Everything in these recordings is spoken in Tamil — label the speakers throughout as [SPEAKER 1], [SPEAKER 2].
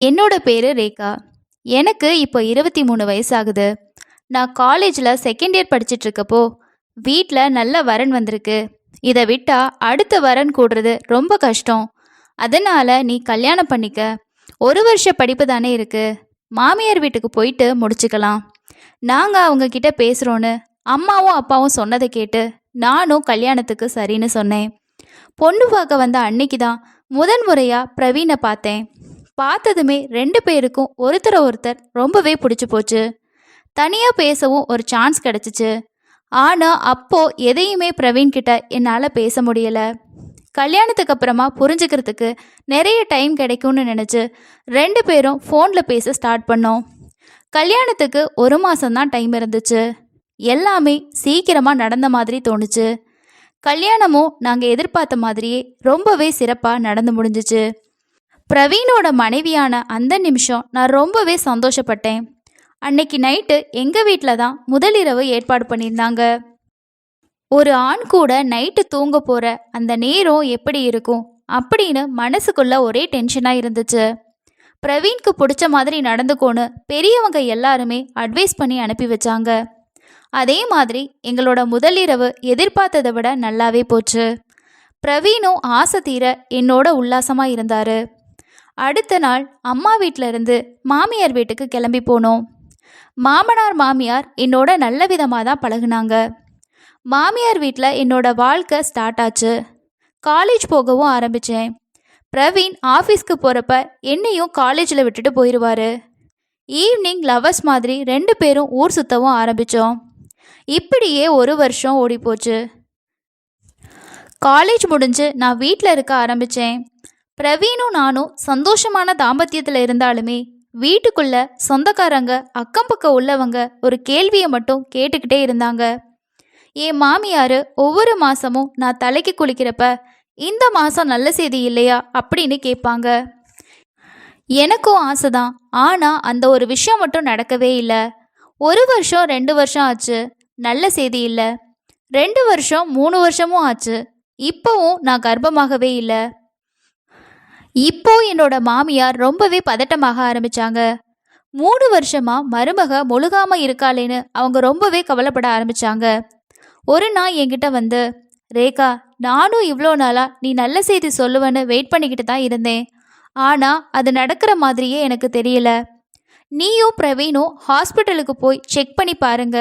[SPEAKER 1] என்னோட பேரு ரேகா. எனக்கு இப்போ 23 வயசாகுது. நான் காலேஜில் செகண்ட் இயர் படிச்சிட்டு இருக்கப்போ வீட்டில் நல்ல வரன் வந்திருக்கு. இதை விட்டா அடுத்த வரன் கூடுறது ரொம்ப கஷ்டம். அதனால நீ கல்யாணம் பண்ணிக்க. ஒரு வருஷ படிப்பு தானே இருக்கு. மாமியார் வீட்டுக்கு போயிட்டு முடிச்சுக்கலாம். நாங்கள் அவங்க கிட்ட பேசுகிறோன்னு அம்மாவும் அப்பாவும் சொன்னதை கேட்டு நானும் கல்யாணத்துக்கு சரின்னு சொன்னேன். பொண்ணு பார்க்க வந்த அன்னைக்கு தான் முதன் முறையாக பிரவீனை பார்த்தேன். பார்த்ததுமே ரெண்டு பேருக்கும் ஒருத்தரை ஒருத்தர் ரொம்பவே பிடிச்சி போச்சு. தனியாக பேசவும் ஒரு சான்ஸ் கிடச்சிச்சு. ஆனால் அப்போ எதையுமே பிரவீன் கிட்ட என்னால் பேச முடியலை. கல்யாணத்துக்கு அப்புறமா புரிஞ்சுக்கிறதுக்கு நிறைய டைம் கிடைக்கும்னு நினச்சி ரெண்டு பேரும் ஃபோனில் பேச ஸ்டார்ட் பண்ணோம். கல்யாணத்துக்கு ஒரு மாதம்தான் டைம் இருந்துச்சு. எல்லாமே சீக்கிரமாக நடந்த மாதிரி தோணுச்சு. கல்யாணமும் நாங்கள் எதிர்பார்த்த மாதிரியே ரொம்பவே சிறப்பாக நடந்து முடிஞ்சிச்சு. பிரவீனோட மனைவியான அந்த நிமிஷம் நான் ரொம்பவே சந்தோஷப்பட்டேன். அன்னைக்கு நைட்டு எங்கள் வீட்டில் தான் முதலிரவு ஏற்பாடு பண்ணியிருந்தாங்க. ஒரு ஆண் கூட நைட்டு தூங்க போகிற அந்த நேரம் எப்படி இருக்கும் அப்படின்னு மனசுக்குள்ள ஒரே டென்ஷனாக இருந்துச்சு. பிரவீனுக்கு பிடிச்ச மாதிரி நடந்துக்கோன்னு பெரியவங்க எல்லாருமே அட்வைஸ் பண்ணி அனுப்பி வச்சாங்க. அதே மாதிரி எங்களோட முதலிரவு எதிர்பார்த்ததை விட நல்லாவே போச்சு. பிரவீனும் ஆசை தீர என்னோட உல்லாசமாக இருந்தார். அடுத்த நாள் அம்மா வீட்டில் இருந்து மாமியார் வீட்டுக்கு கிளம்பி போனோம். மாமனார் மாமியார் என்னோட நல்ல விதமாக தான் பழகுனாங்க. மாமியார் வீட்டில் என்னோட வாழ்க்கை ஸ்டார்ட் ஆச்சு. காலேஜ் போகவும் ஆரம்பித்தேன். பிரவீன் ஆஃபீஸ்க்கு போகிறப்ப என்னையும் காலேஜில் விட்டுட்டு போயிடுவார். ஈவினிங் லவர்ஸ் மாதிரி ரெண்டு பேரும் ஊர் சுற்றவும் ஆரம்பித்தோம். இப்படியே ஒரு வருஷம் ஓடிப்போச்சு. காலேஜ் முடிஞ்சு நான் வீட்டில் இருக்க ஆரம்பித்தேன். பிரவீனும் நானும் சந்தோஷமான தாம்பத்தியத்தில் இருந்தாலுமே வீட்டுக்குள்ள சொந்தக்காரங்க அக்கம் பக்கம் உள்ளவங்க ஒரு கேள்வியை மட்டும் கேட்டுக்கிட்டே இருந்தாங்க. என் மாமியார் ஒவ்வொரு மாதமும் நான் தலைக்கு குளிக்கிறப்ப இந்த மாதம் நல்ல செய்தி இல்லையா அப்படின்னு கேட்பாங்க. எனக்கும் ஆசைதான். ஆனால் அந்த ஒரு விஷயம் மட்டும் நடக்கவே இல்லை. ஒரு வருஷம் 2 வருஷம் ஆச்சு, நல்ல செய்தி இல்லை. 2 வருஷம் 3 வருஷமும் ஆச்சு, இப்போவும் நான் கர்ப்பமாகவே இல்லை. இப்போ என்னோட மாமியார் ரொம்பவே பதட்டமாக ஆரம்பிச்சாங்க. 3 வருஷமா மருமக முழுகாம இருக்காளேன்னு அவங்க ரொம்பவே கவலைப்பட ஆரம்பிச்சாங்க. ஒரு நாள் என்கிட்ட வந்து, ரேகா, நானும் இவ்வளோ நாளா நீ நல்ல செய்தி சொல்லுவேன்னு வெயிட் பண்ணிக்கிட்டு தான் இருந்தேன். ஆனால் அது நடக்கிற மாதிரியே எனக்கு தெரியல. நீயும் பிரவீனும் ஹாஸ்பிட்டலுக்கு போய் செக் பண்ணி பாருங்க.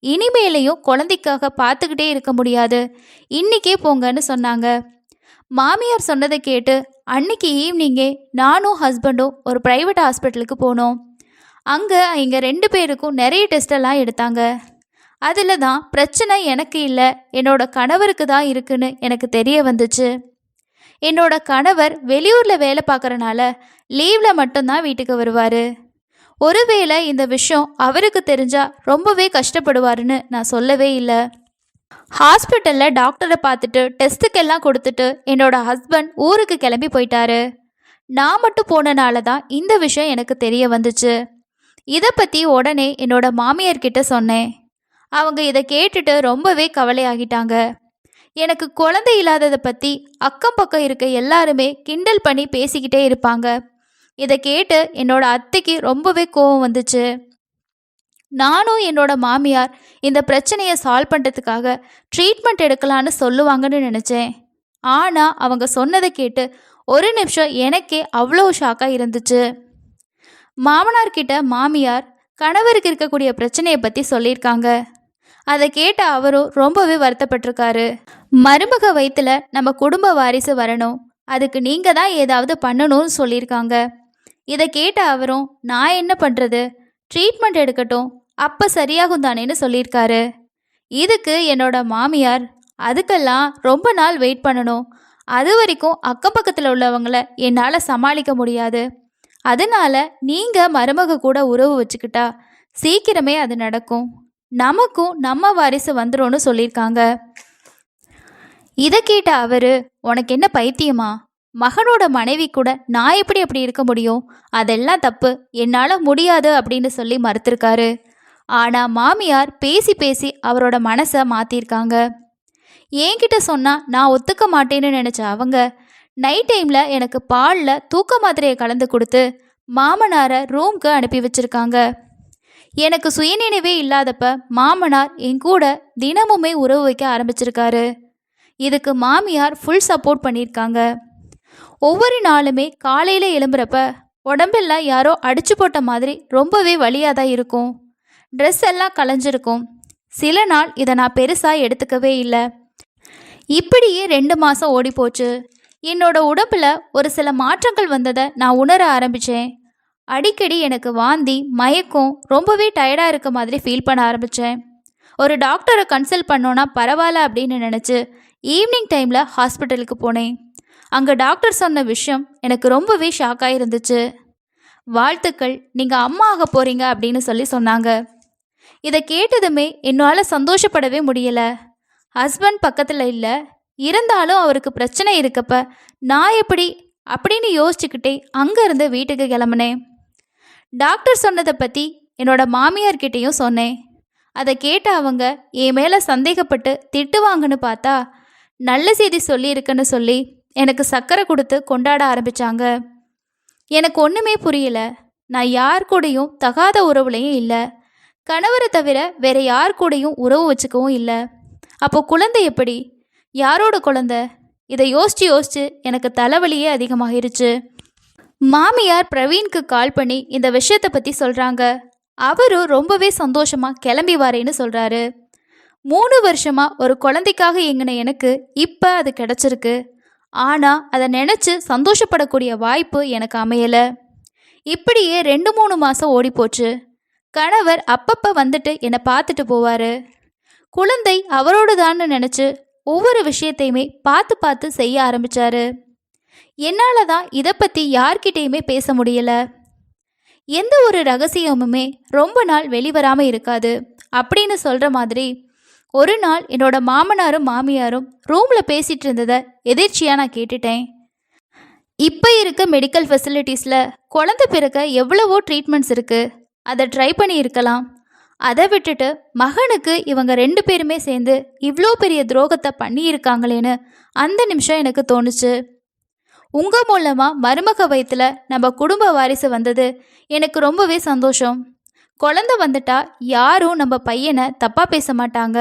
[SPEAKER 1] இனிமேலையும் குழந்தைக்காக பார்த்துக்கிட்டே இருக்க முடியாது, இன்னிக்கே போங்கன்னு சொன்னாங்க. மாமியார் சொன்னதை கேட்டு அன்னைக்கு ஈவினிங்கே நானும் ஹஸ்பண்டும் ஒரு ப்ரைவேட் ஹாஸ்பிட்டலுக்கு போனோம். அங்கே எங்கள் 2 பேருக்கும் நிறைய டெஸ்டெல்லாம் எடுத்தாங்க. அதில் தான் பிரச்சனை எனக்கு இல்லை, என்னோட கணவருக்கு தான் இருக்குன்னு எனக்கு தெரிய வந்துச்சு. என்னோட கணவர் வெளியூரில் வேலை பார்க்குறனால லீவில் மட்டும்தான் வீட்டுக்கு வருவார். ஒருவேளை இந்த விஷயம் அவருக்கு தெரிஞ்சால் ரொம்பவே கஷ்டப்படுவாருன்னு நான் சொல்லவே இல்லை. ஹாஸ்பிட்டலில் டாக்டரை பார்த்துட்டு டெஸ்ட்டுக்கெல்லாம் கொடுத்துட்டு என்னோட ஹஸ்பண்ட் ஊருக்கு கிளம்பி போயிட்டாரு. நான் மட்டும் போனனால தான் இந்த விஷயம் எனக்கு தெரிய வந்துச்சு. இதை பற்றி உடனே என்னோட மாமியார்கிட்ட சொன்னேன். அவங்க இதை கேட்டுட்டு ரொம்பவே கவலையாகிட்டாங்க. எனக்கு குழந்தை இல்லாததை பற்றி அக்கம் பக்கம் இருக்க எல்லாருமே கிண்டல் பண்ணி பேசிக்கிட்டே இருப்பாங்க. இதை கேட்டு என்னோட அத்தைக்கு ரொம்பவே கோபம் வந்துச்சு. நானும் என்னோட மாமியார் இந்த பிரச்சனையை சால்வ் பண்ணுறதுக்காக ட்ரீட்மெண்ட் எடுக்கலான்னு சொல்லுவாங்கன்னு நினச்சேன். ஆனால் அவங்க சொன்னதை கேட்டு ஒரு நிமிஷம் எனக்கே அவ்வளோ ஷாக்காக இருந்துச்சு. மாமனார்கிட்ட மாமியார் கணவருக்கு இருக்கக்கூடிய பிரச்சனையை பற்றி சொல்லியிருக்காங்க. அதை கேட்ட அவரும் ரொம்பவே வருத்தப்பட்டிருக்காரு. மருமக வயிற்றுல நம்ம குடும்ப வாரிசு வரணும், அதுக்கு நீங்கள் தான் ஏதாவது பண்ணணும்னு சொல்லியிருக்காங்க. இதை கேட்ட அவரும் நான் என்ன பண்ணுறது, ட்ரீட்மெண்ட் எடுக்கட்டும், அப்போ சரியாகும் தானேன்னு சொல்லியிருக்காரு. இதுக்கு என்னோட மாமியார், அதுக்கெல்லாம் ரொம்ப நாள் வெயிட் பண்ணணும், அது வரைக்கும் அக்கம் பக்கத்தில் உள்ளவங்கள என்னால் சமாளிக்க முடியாது, அதனால நீங்கள் மருமக கூட உறவு வச்சுக்கிட்டா சீக்கிரமே அது நடக்கும், நமக்கும் நம்ம வாரிசு வந்துடும்னு சொல்லியிருக்காங்க. இதை கேட்ட அவர், உனக்கு என்ன பைத்தியமா, மகனோட மனைவி கூட நான் எப்படி அப்படி இருக்க முடியும், அதெல்லாம் தப்பு, என்னால் முடியாது அப்படின்னு சொல்லி மறுத்திருக்காரு. ஆனால் மாமியார் பேசி பேசி அவரோட மனசை மாற்றிருக்காங்க. என்கிட்ட சொன்னால் நான் ஒத்துக்க மாட்டேன்னு நினச்ச அவங்க நைட் டைமில் எனக்கு பாலில் தூக்க மாத்திரையை கலந்து கொடுத்து மாமனாரை ரூம்க்கு அனுப்பி வச்சிருக்காங்க. எனக்கு சுயநினைவே இல்லாதப்ப மாமனார் என் கூட தினமுமே உறவு வைக்க ஆரம்பிச்சிருக்காரு. இதுக்கு மாமியார் ஃபுல் சப்போர்ட் பண்ணியிருக்காங்க. ஒவ்வொரு நாளுமே காலையில் எழும்புறப்ப உடம்பெல்லாம் யாரோ அடிச்சு போட்ட மாதிரி ரொம்பவே வலியாக தான் இருக்கும். ட்ரெஸ் எல்லாம் கலைஞ்சிருக்கும். சில நாள் இதை நான் பெருசாக எடுத்துக்கவே இல்லை. இப்படியே 2 மாதம் ஓடி போச்சு. என்னோட உடம்புல ஒரு சில மாற்றங்கள் வந்ததை நான் உணர ஆரம்பித்தேன். அடிக்கடி எனக்கு வாந்தி, மயக்கம், ரொம்பவே டயர்டாக இருக்க மாதிரி ஃபீல் பண்ண ஆரம்பித்தேன். ஒரு டாக்டரை கன்சல்ட் பண்ணோன்னா பரவாயில்ல அப்படின்னு நினச்சி ஈவினிங் டைமில் ஹாஸ்பிட்டலுக்கு போனேன். அங்கே டாக்டர் சொன்ன விஷயம் எனக்கு ரொம்பவே ஷாக்காக இருந்துச்சு. வாழ்த்துக்கள், நீங்கள் அம்மா ஆக போகிறீங்க அப்படின்னு சொன்னாங்க. இதை கேட்டதுமே என்னால் சந்தோஷப்படவே முடியலை. ஹஸ்பண்ட் பக்கத்தில் இல்லை, இருந்தாலும் அவருக்கு பிரச்சனை இருக்கப்ப நான் எப்படி அப்படின்னு யோசிச்சுக்கிட்டே அங்கேருந்து வீட்டுக்கு கிளம்புனேன். டாக்டர் சொன்னதை பற்றி என்னோட மாமியார்கிட்டையும் சொன்னேன். அதை கேட்ட அவங்க என் மேலே சந்தேகப்பட்டு திட்டுவாங்கன்னு பார்த்தா நல்ல செய்தி சொல்லியிருக்குன்னு சொல்லி எனக்கு சர்க்கரை கொடுத்து கொண்டாட ஆரம்பித்தாங்க. எனக்கு ஒன்றுமே புரியல. நான் யார் கூடயும் தகாத உறவுலையும் இல்லை, கணவரை தவிர வேற யார் கூடயும் உறவு வச்சுக்கவும் இல்லை. அப்போ குழந்தை எப்படி? யாரோட குழந்தை? இதை யோசிச்சு எனக்கு தலைவலியே அதிகமாகிருச்சு. மாமியார் பிரவீனுக்கு கால் பண்ணி இந்த விஷயத்தை பற்றி சொல்கிறாங்க. அவரும் ரொம்பவே சந்தோஷமாக கிளம்பி வரேன்னு சொல்கிறாரு. 3 வருஷமாக ஒரு குழந்தைக்காக எங்கின எனக்கு இப்போ அது கிடச்சிருக்கு. ஆனால் அதை நினச்சி சந்தோஷப்படக்கூடிய வாய்ப்பு எனக்கு அமையலை. இப்படியே 2-3 மாதம் ஓடிப்போச்சு. கணவர் அப்பப்போ வந்துட்டு என்னை பார்த்துட்டு போவார். குழந்தை அவரோடு தான் நினச்சி ஒவ்வொரு விஷயத்தையுமே பார்த்து செய்ய ஆரம்பித்தார். என்னால் தான் இதை பற்றி யார்கிட்டையுமே பேச முடியலை. எந்த ஒரு ரகசியமுமே ரொம்ப நாள் வெளிவராமல் இருக்காது அப்படின்னு சொல்கிற மாதிரி ஒரு நாள் என்னோட மாமனாரும் மாமியாரும் ரூமில் பேசிகிட்டு இருந்ததை எதிர்ச்சியாக நான் கேட்டுட்டேன். இப்போ இருக்க மெடிக்கல் ஃபெசிலிட்டிஸில் குழந்தை பிறக்க எவ்வளவோ ட்ரீட்மெண்ட்ஸ் இருக்குது, அதை ட்ரை பண்ணி இருக்கலாம். அதை விட்டுட்டு மகனுக்கு இவங்க 2 பேருமே சேர்ந்து இவ்வளோ பெரிய துரோகத்தை பண்ணியிருக்காங்களேன்னு அந்த நிமிஷம் எனக்கு தோணுச்சு. உங்கள் மூலமாக மருமக வயிற்றில் நம்ம குடும்ப வாரிசு வந்தது எனக்கு ரொம்பவே சந்தோஷம். குழந்தை வந்துட்டா யாரும் நம்ம பையனை தப்பாக பேச மாட்டாங்க.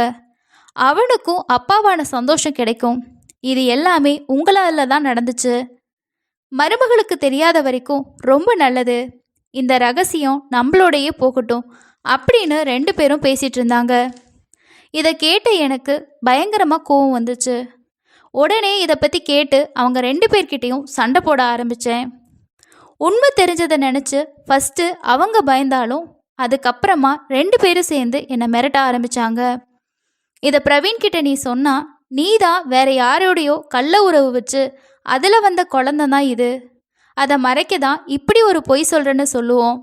[SPEAKER 1] அவனுக்கும் அப்பாவான சந்தோஷம் கிடைக்கும். இது எல்லாமே உங்களால் தான் நடந்துச்சு. மருமகளுக்கு தெரியாத வரைக்கும் ரொம்ப நல்லது. இந்த ரகசியம் நம்மளோடையே போகட்டும் அப்படின்னு 2 பேரும் பேசிகிட்டு இருந்தாங்க. இதை கேட்ட எனக்கு பயங்கரமாக கோவம் வந்துச்சு. உடனே இதை பற்றி கேட்டு அவங்க 2 பேர்கிட்டையும் சண்டை போட ஆரம்பித்தேன். உண்மை தெரிஞ்சதை நினச்சி ஃபஸ்ட்டு அவங்க பயந்தாலும் அதுக்கப்புறமா 2 பேரும் சேர்ந்து என்னை மிரட்ட ஆரம்பித்தாங்க. இதை பிரவீன்கிட்ட நீ சொன்னால் நீ தான் வேற யாரோடையோ கள்ள உறவு வச்சு அதில் வந்த குழந்தை தான் இது. அதை மறைக்க தான் இப்படி ஒரு பொய் சொல்கிறேன்னு சொல்லுவோம்.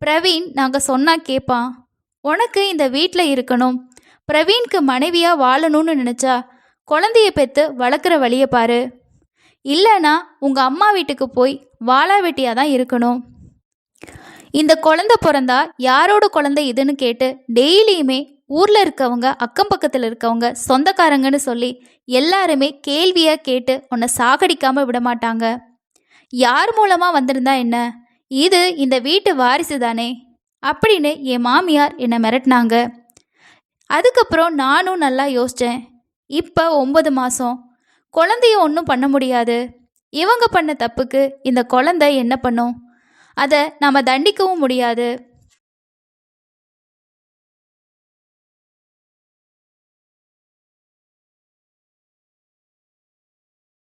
[SPEAKER 1] பிரவீன் நாங்கள் சொன்னால் கேட்பான். உனக்கு இந்த வீட்டில் இருக்கணும், பிரவீனுக்கு மனைவியாக வாழணும்னு நினச்சா குழந்தைய பெற்று வளர்க்குற வழியை பாரு. இல்லைனா உங்கள் அம்மா வீட்டுக்கு போய் வாழா வெட்டியாக தான் இருக்கணும். இந்த குழந்தை பிறந்தா யாரோட குழந்தை இதுன்னு கேட்டு டெய்லியுமே ஊரில் இருக்கவங்க, அக்கம் பக்கத்தில் இருக்கவங்க, சொந்தக்காரங்கன்னு சொல்லி எல்லாருமே கேள்வியாக கேட்டு உன்னை சாகடிக்காமல் விட மாட்டாங்க. யார் மூலமாக வந்திருந்தா என்ன, இது இந்த வீட்டு வாரிசு தானே அப்படின்னு என் மாமியார் என்னை மிரட்டினாங்க. அதுக்கப்புறம் நானும் நல்லா யோசித்தேன். இப்போ 9 மாதம், குழந்தைய ஒன்றும் பண்ண முடியாது. இவங்க பண்ண தப்புக்கு இந்த குழந்தை என்ன பண்ணும்? அதை நம்ம தண்டிக்கவும் முடியாது.